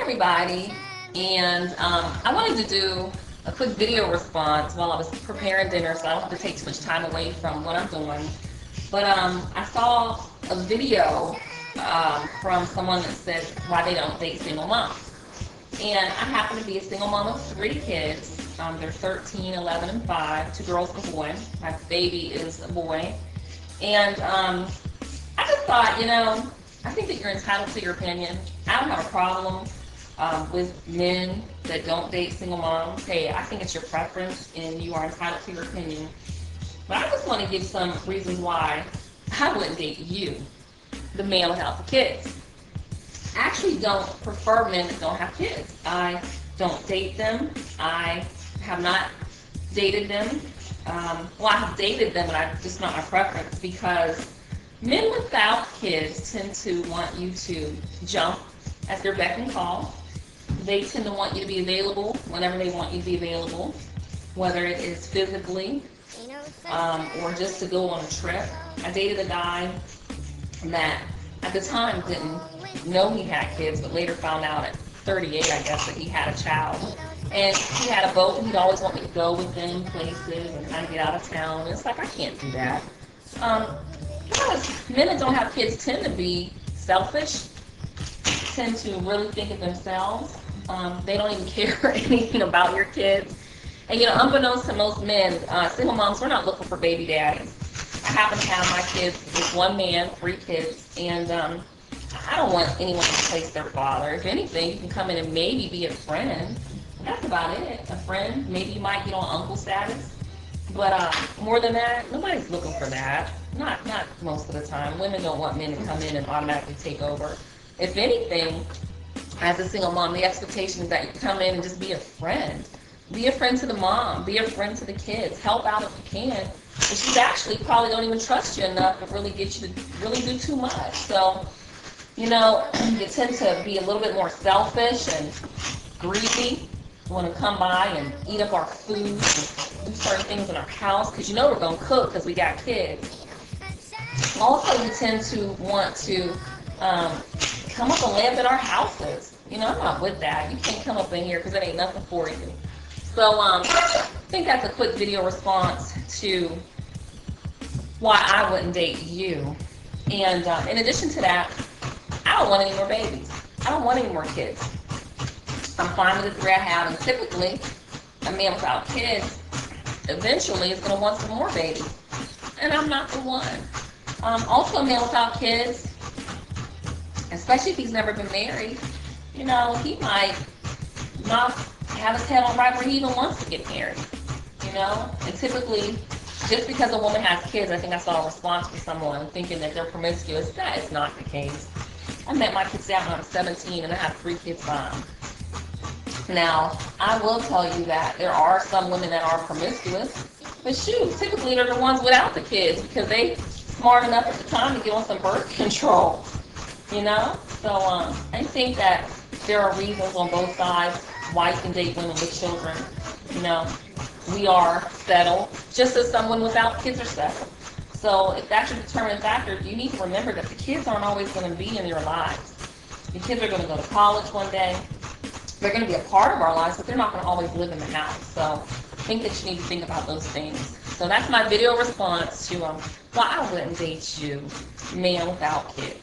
everybody, and I wanted to do a quick video response while I was preparing dinner so I don't have to take too much time away from what I'm doing. But I saw a video from someone that said why they don't date single moms. And I happen to be a single mom of three kids. They're 13, 11, and 5, two girls and a boy. My baby is a boy. And I just thought, I think that you're entitled to your opinion. I don't have a problem with men that don't date single moms. Hey, I think it's your preference and you are entitled to your opinion. But I just want to give some reasons why I wouldn't date you, the man without the kids. I actually don't prefer men that don't have kids. I don't date them. I have not dated them. Well, I have dated them, but I just not my preference because men without kids tend to want you to jump at their beck and call. They tend to want you to be available whenever they want you to be available, whether it is physically or just to go on a trip. I dated a guy that at the time didn't know he had kids, but later found out at 38, I guess, that he had a child. And he had a boat, and he'd always want me to go with him places and kind of get out of town. And it's like, I can't do that. Because men that don't have kids tend to be selfish, tend to really think of themselves. They don't even care anything about your kids. And unbeknownst to most men, single moms, we're not looking for baby daddies. I happen to have my kids with one man, three kids, and I don't want anyone to replace their father. If anything, you can come in and maybe be a friend. That's about it. A friend. Maybe you might get on uncle status. But more than that, nobody's looking for that. Not most of the time. Women don't want men to come in and automatically take over. If anything, as a single mom, the expectation is that you come in and just be a friend. Be a friend to the mom. Be a friend to the kids. Help out if you can. But she's actually probably don't even trust you enough to really get you to really do too much. So, you tend to be a little bit more selfish and greedy. You want to come by and eat up our food and do certain things in our house because we're going to cook because we got kids. Also, you tend to want to come up and live in our houses. I'm not with that. You can't come up in here because it ain't nothing for you. So I think that's a quick video response to why I wouldn't date you. And in addition to that, I don't want any more babies. I don't want any more kids. I'm fine with the three I have, and typically, a man without kids eventually is going to want some more babies. And I'm not the one. Also, a man without kids, especially if he's never been married, he might not have his head on right where he even wants to get married. And typically, just because a woman has kids, I think I saw a response from someone thinking that they're promiscuous. That is not the case. I met my kids out when I was 17, and I have three kids by them. Now, I will tell you that there are some women that are promiscuous, but shoot, typically they're the ones without the kids because they smart enough at the time to get on some birth control. So I think that there are reasons on both sides why you can date women with children. We are settled, just as someone without kids are settled. So if that's your determining factor, you need to remember that the kids aren't always going to be in your lives. Your kids are going to go to college one day. They're going to be a part of our lives, but they're not going to always live in the house. So I think that you need to think about those things. So that's my video response to why I wouldn't date you, man without kids.